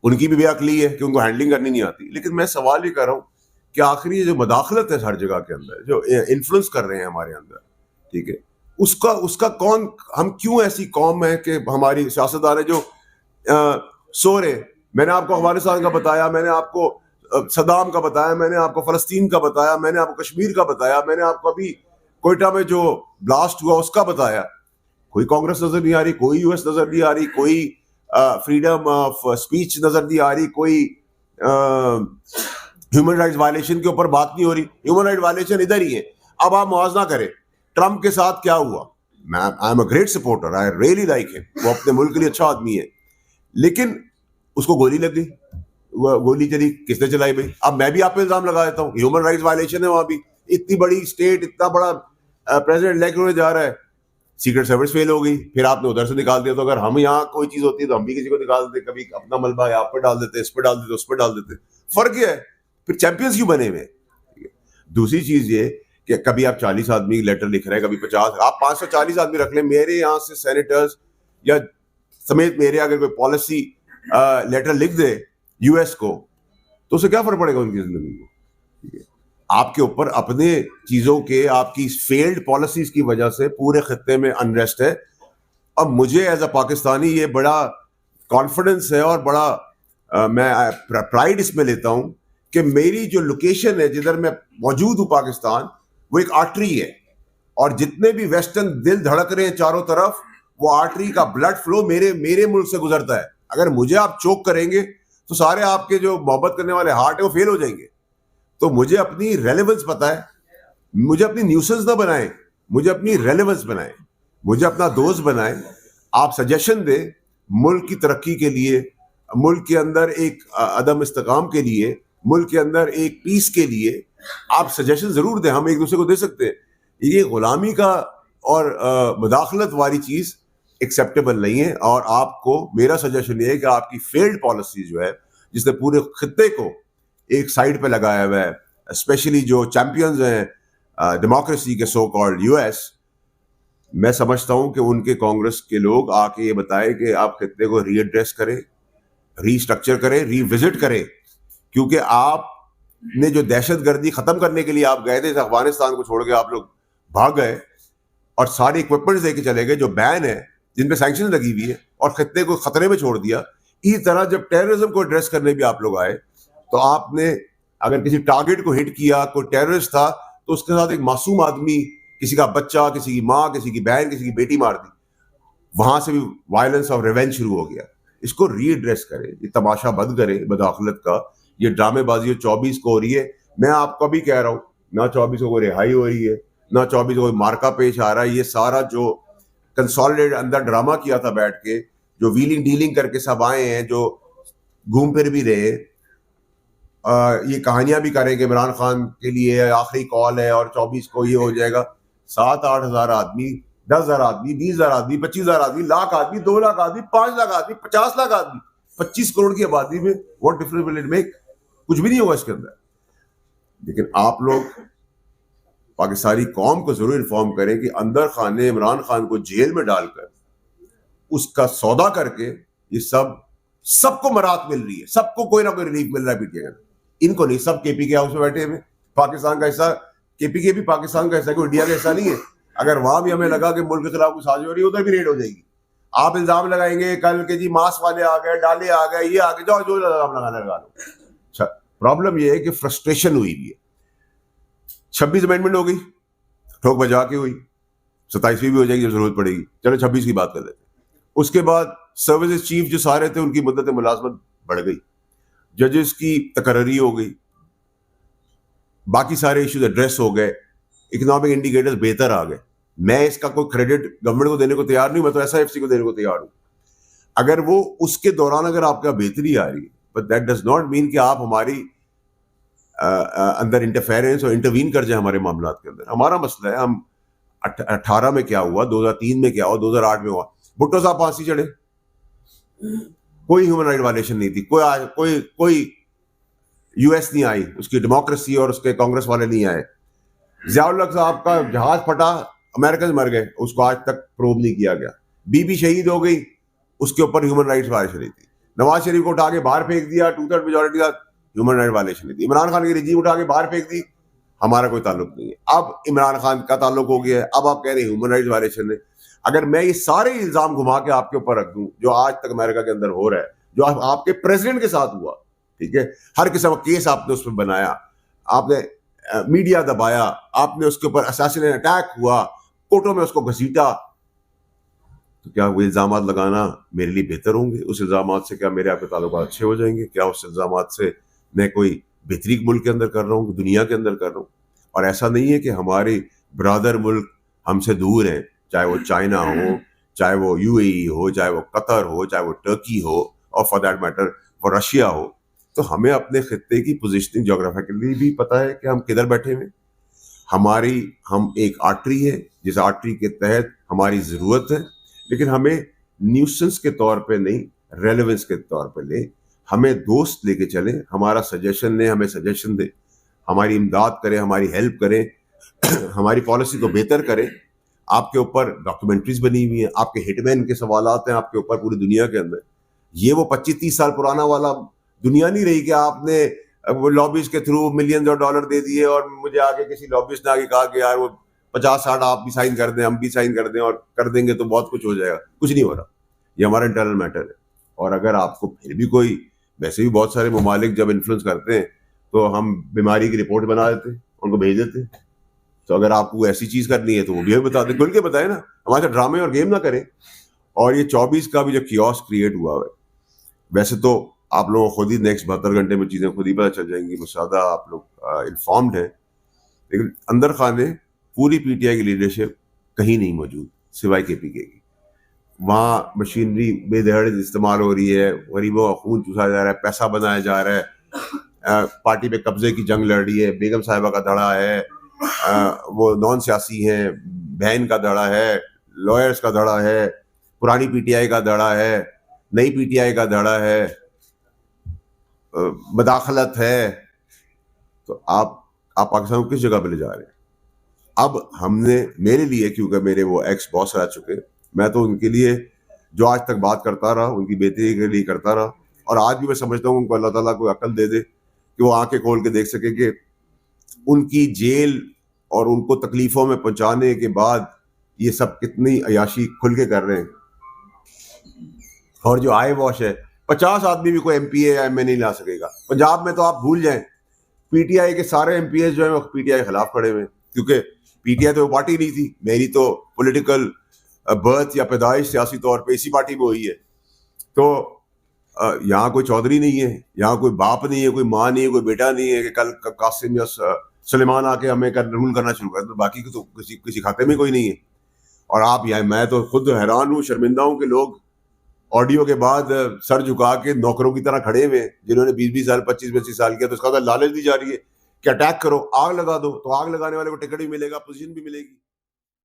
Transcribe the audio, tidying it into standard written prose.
ان کی بھی بے عقلی ہے کہ ان کو ہینڈلنگ کرنی نہیں آتی. لیکن میں سوال یہ کر رہا ہوں کہ آخری جو مداخلت ہے ہر جگہ کے اندر, جو انفلوئنس کر رہے ہیں ہمارے اندر, ٹھیک ہے, اس کا کون, ہم کیوں ایسی قوم ہے کہ ہماری سیاستدان جو سو رہے. میں نے آپ کو افغانستان کا بتایا, میں نے آپ کو صدام کا بتایا, میں نے آپ کو فلسطین کا بتایا, میں نے آپ کو کشمیر کا بتایا, میں نے آپ کو ابھی کوئٹہ میں جو بلاسٹ ہوا اس کا بتایا. کوئی کانگریس نظر نہیں آ رہی, کوئی یو ایس نظر نہیں آ رہی, کوئی فریڈم آف اسپیچ نظر نہیں آ رہی, کوئی ہیومن رائٹس وائلیشن کے اوپر بات نہیں ہو رہی. ہیومن رائٹ وائلیشن ادھر ہی ہے. اب آپ موازنہ کریں ٹرمپ کے ساتھ کیا ہوا. I am a great supporter, I really like ہم, وہ اپنے ملک کے لیے اچھا آدمی ہے, لیکن اس کو گولی لگ گئی, گولی چلی, کس نے چلائی بھائی؟ اب میں بھی آپ پہ الزام لگا دیتا ہوں, ہیومن رائٹس وائلیشن ہے وہاں بھی. اتنی بڑی اسٹیٹ, اتنا بڑا پریزیڈنٹ الیکٹ ہونے جا رہا ہے, سیکرٹ سروس فیل ہو گئی, پھر آپ نے ادھر سے نکال دیا. تو اگر ہم یہاں کوئی چیز ہوتی ہے تو ہم بھی کسی کو نکال دیتے, کبھی اپنا ملبہ آپ پہ ڈال دیتے, اس پہ ڈال دیتے, اس پہ ڈال دیتے. فرق یہ ہے, پھر چیمپئنز کیوں بنے ہوئے. دوسری چیز یہ کہ کبھی آپ 40 آدمی لیٹر لکھ رہے ہیں, کبھی 50, آپ 540 آدمی رکھ لیں. میرے یہاں سے سینیٹرز یا سمیت میرے اگر کوئی پالیسی لیٹر لکھ دے یو ایس کو, تو اسے کیا فرق پڑے گا ان کی زندگی کو. آپ کے اوپر اپنے چیزوں کے, آپ کی فیلڈ پالیسیز کی وجہ سے پورے خطے میں انریسٹ ہے. اب مجھے ایز اے پاکستانی یہ بڑا کانفیڈنس ہے اور بڑا میں پرائڈ اس میں لیتا ہوں کہ میری جو لوکیشن ہے جدھر میں موجود ہوں پاکستان, وہ ایک آرٹری ہے, اور جتنے بھی ویسٹرن دل دھڑک رہے ہیں چاروں طرف, وہ آرٹری کا بلڈ فلو میرے ملک سے گزرتا ہے. اگر مجھے آپ چوک کریں گے تو سارے آپ کے جو محبت کرنے والے ہارٹ ہیں وہ فیل ہو جائیں گے. تو مجھے اپنی ریلیونس پتہ ہے, مجھے اپنی نیوسنس نہ بنائیں, مجھے اپنی ریلیونس بنائیں, مجھے اپنا دوست بنائیں. آپ سجیشن دیں ملک کی ترقی کے لیے, ملک کے اندر ایک عدم استحکام کے لیے, ملک کے اندر ایک پیس کے لیے آپ سجیشن ضرور دیں, ہم ایک دوسرے کو دے سکتے ہیں. یہ غلامی کا اور مداخلت والی چیز ایکسیپٹیبل نہیں ہے. اور آپ کو میرا سجیشن یہ ہے کہ آپ کی فیلڈ پالیسی جو ہے, جس نے پورے خطے کو ایک سائڈ پہ لگایا ہوا ہے, اسپیشلی جو چیمپئنز ہیں ڈیموکریسی کے سو کالڈ یو ایس, میں سمجھتا ہوں کہ ان کے کانگریس کے لوگ آ کے یہ بتائے کہ آپ خطے کو ری ایڈریس کریں, ری اسٹرکچر کریں, ری وزٹ کریں. کیونکہ آپ نے جو دہشت گردی ختم کرنے کے لیے آپ گئے تھے, افغانستان کو چھوڑ کے آپ لوگ بھاگ گئے اور سارے اکوپمنٹس دے کے چلے گئے جو بین ہے, جن پہ سینکشن لگی ہوئی ہے, اور خطے کو خطرے میں چھوڑ دیا. اسی طرح جب ٹیررزم کو ایڈریس کرنے بھی آپ لوگ آئے, تو آپ نے اگر کسی ٹارگٹ کو ہٹ کیا, کوئی ٹیررسٹ تھا, تو اس کے ساتھ ایک معصوم آدمی, کسی کا بچہ, کسی کی ماں, کسی کی بہن, کسی کی بیٹی مار دی. وہاں سے بھی وائلنس اور ریونج شروع ہو گیا. اس کو ری ایڈریس کرے, یہ تماشا بند کرے مداخلت کا, یہ ڈرامے بازی 24 کو ہو رہی ہے. میں آپ کو بھی کہہ رہا ہوں, نہ 24 کو کوئی رہائی ہو رہی ہے, نہ 24 کو کوئی مارکا پیش آ رہا ہے. یہ سارا جو کنسالیڈیٹ اندر ڈرامہ کیا تھا بیٹھ کے, جو ویلنگ ڈیلنگ کر کے سب آئے ہیں, جو گھوم پھر بھی رہے, یہ کہانیاں بھی کریں کہ عمران خان کے لیے آخری کال ہے اور 24 کو یہ ہو جائے گا. 7-8 ہزار آدمی, 10 ہزار آدمی, 20 ہزار آدمی, 25 ہزار آدمی, لاکھ آدمی, 2 لاکھ آدمی, 5 لاکھ آدمی, 50 لاکھ آدمی, 25 کروڑ کی آبادی میں what difference will it make? کچھ بھی نہیں ہوگا اس کے اندر. لیکن آپ لوگ پاکستانی قوم کو ضرور انفارم کریں کہ اندر خان نے عمران خان کو جیل میں ڈال کر اس کا سودا کر کے یہ سب کو مرات مل رہی ہے, سب کو کوئی نہ کوئی ریلیف مل رہا ہے. پیٹے ان کو نہیں, سب کے پی کے ہاؤس میں بیٹھے ہوئے, پاکستان کا حصہ, کے پی کے بھی پاکستان کا حصہ, کوئی انڈیا کا حصہ نہیں ہے. اگر وہاں بھی ہمیں لگا کہ ملک کے خلاف کچھ سازش ہو رہی ہے, ادھر بھی ریڈ ہو جائے گی. آپ الزام لگائیں گے کل کہ جی ماس والے آ گئے, ڈالے آ گئے, یہ آ گئے, جو الزام لگانا لگا لو. اچھا, پرابلم یہ ہے کہ فرسٹریشن ہوئی بھی ہے. 26 امینڈمنٹ ہو گئی, ٹھوک بجا کے ہوئی, 27ویں بھی ہو جائے گی جب ضرورت پڑے گی. چلو 26 کی بات کر لیتے ہیں. اس کے بعد سروسز چیف جو سارے تھے ان کی مدت ملازمت بڑھ گئی, ججز کی تقرری ہو گئی, باقی سارے ایشوز ایڈریس ہو گئے, اکنامک انڈیکیٹرز بہتر آ گئے. میں اس کا کوئی کریڈٹ گورنمنٹ کو دینے کو تیار نہیں, میں تو ایسا ایف سی کو دینے کو تیار ہوں اگر وہ اس کے دوران اگر آپ کا بہتری آ رہی ہے. But that does not mean کہ آپ ہماری اندر انٹرفیئرنس اور انٹروین کر جائیں ہمارے معاملات کے اندر. ہمارا مسئلہ ہے, ہم 18 میں کیا ہوا, 2003 میں کیا ہوا, 2008 میں ہوا. بھٹو صاحب پھانسی چڑھے, کوئی ہیومن رائٹ وائلیشن نہیں تھی, کوئی یو ایس نہیں آئی, اس کی ڈیموکریسی اور اس کے کانگریس والے نہیں آئے. ضیاء الحق صاحب کا جہاز پھٹا, امریکن مر گئے, اس کو آج تک پروو نہیں کیا گیا. بی بی شہید ہو گئی, اس کے اوپر ہیومن رائٹس وائلیشن نہیں تھی. نواز شریف کو اٹھا کے باہر پھینک دیا, 2/3 میجورٹی کا, ہیومن رائٹ وائلیشن تھی. عمران خان کی رجیم اٹھا کے باہر پھینک دی, ہمارا کوئی تعلق نہیں ہے. اب عمران خان کا تعلق ہو گیا ہے, اب آپ کہہ رہے ہیں ہیومن رائٹ وائلیشن ہے. اگر میں یہ سارے الزام گھما کے آپ کے اوپر رکھ دوں جو آج تک امریکہ کے اندر ہو رہا ہے, جو آپ کے پریزیڈنٹ کے ساتھ ہوا, ٹھیک ہے, ہر قسم کا کیس آپ نے اس میں بنایا, آپ نے میڈیا دبایا, آپ نے اس کے اوپر اساسینیشن اٹیک ہوا, کورٹوں میں اس کو گھسیٹا, تو کیا وہ الزامات لگانا میرے لیے بہتر ہوں گے؟ اس الزامات سے کیا میرے آپ کے تعلقات اچھے ہو جائیں گے؟ کیا اس الزامات سے میں کوئی بہتری ملک کے اندر کر رہا ہوں, دنیا کے اندر کر رہا ہوں؟ اور ایسا نہیں ہے کہ ہمارے برادر ملک ہم سے دور ہیں, چاہے وہ چائنا ہو, چاہے وہ یو اے ای ہو, چاہے وہ قطر ہو, چاہے وہ ٹرکی ہو, اور فار دیٹ میٹر وہ رشیا ہو. تو ہمیں اپنے خطے کی پوزیشننگ جغرافیکلی بھی پتہ ہے کہ ہم کدھر بیٹھے ہوئے. ہم ایک آرٹری ہے, جس آرٹری کے تحت ہماری ضرورت ہے, لیکن ہمیں نیوسنس کے طور پہ نہیں, ریلیونس کے طور پہ لیں. ہمیں دوست لے کے چلیں, ہمارا سجیشن لیں, ہمیں سجیشن دیں, ہماری امداد کریں, ہماری ہیلپ کریں, ہماری پالیسی کو بہتر کریں. آپ کے اوپر ڈاکیومنٹریز بنی ہوئی ہیں, آپ کے ہٹ مین کے سوالات ہیں آپ کے اوپر پوری دنیا کے اندر. یہ وہ 25-30 سال پرانا والا دنیا نہیں رہی کہ آپ نے وہ لابیز کے تھرو ملینز آف ڈالر دے دیے اور مجھے آگے کسی لابیز نے آگے کہا کہ یار وہ 50-60 آپ بھی سائن کر دیں, ہم بھی سائن کر دیں, اور کر دیں گے تو بہت کچھ ہو جائے گا. کچھ نہیں ہو رہا, یہ ہمارا انٹرنل میٹر ہے. اور اگر آپ کو پھر بھی کوئی, ویسے بھی بہت سارے ممالک جب انفلوئنس کرتے ہیں تو ہم بیماری کی رپورٹ بنا دیتے, ان کو بھیج دیتے. تو اگر آپ کو ایسی چیز کرنی ہے تو وہ بھی ہمیں بتا دیں, کھل کے بتائیں نا, ہمارے ساتھ ڈرامے اور گیم نہ کریں. اور یہ 24 کا بھی جو کیوس کریٹ ہوا ہے, ویسے تو آپ لوگوں کو خود ہی نیکسٹ 72 گھنٹے میں چیزیں خود ہی پتہ چل جائیں گی, مشاہدہ آپ لوگ انفارمڈ ہیں, لیکن اندر خانے پوری پی ٹی آئی کی لیڈرشپ کہیں نہیں موجود سوائے کے پی کے کی. وہاں مشینری بے دہڑ استعمال ہو رہی ہے, غریبوں کا خون چوسا جا رہا ہے, پیسہ بنایا جا رہا ہے, پارٹی پہ قبضے کی جنگ لڑ رہی ہے, بیگم صاحبہ کا دھڑا ہے, وہ نان سیاسی ہیں, بہن کا دھڑا ہے, لائرز کا دھڑا ہے, پرانی پی ٹی آئی کا دھڑا ہے, نئی پی ٹی آئی کا دھڑا ہے, مداخلت ہے. تو آپ پاکستان کو کس جگہ پہ لے جا رہے ہیں؟ اب ہم نے, میرے لیے, کیونکہ میرے وہ ایکس باس رہ چکے, میں تو ان کے لیے جو آج تک بات کرتا رہا, ان کی بہتری کے لیے کرتا رہا, اور آج بھی میں سمجھتا ہوں ان کو اللہ تعالیٰ کو عقل دے دے کہ وہ آنکھیں کھول کے دیکھ سکے کہ ان کی جیل اور ان کو تکلیفوں میں پہنچانے کے بعد یہ سب کتنی عیاشی کھل کے کر رہے ہیں. اور جو آئی واش ہے, 50 آدمی بھی کوئی ایم پی اے یا ایم اے نہیں لا سکے گا. پنجاب میں تو آپ بھول جائیں, پی ٹی آئی کے سارے ایم پی ایز جو ہیں وہ پی ٹی آئی کے خلاف کھڑے ہوئے ہیں, کیونکہ پی ٹی آئی تو وہ پارٹی نہیں تھی. میری تو پولیٹیکل برتھ یا پیدائش سیاسی طور پہ اسی پارٹی میں ہوئی ہے. تو یہاں کوئی چودھری نہیں ہے, یہاں کوئی باپ نہیں ہے, کوئی ماں نہیں ہے, کوئی بیٹا نہیں ہے کہ کل قاسم یا سلیمان آ کے ہمیں رول کرنا شروع کر دیں. باقی کو تو کسی کھاتے میں کوئی نہیں ہے. اور آپ یہاں, میں تو خود حیران ہوں, شرمندہ ہوں کہ لوگ آڈیو کے بعد سر جھکا کے نوکروں کی طرح کھڑے ہوئے, جنہوں نے 20 سال 25 سال کیا, تو اس کا لالچ دی جا رہی ہے کہ اٹیک کرو, آگ لگا دو, تو آگ لگانے والے کو ٹکٹ بھی ملے گا, پوزیشن بھی ملے گی.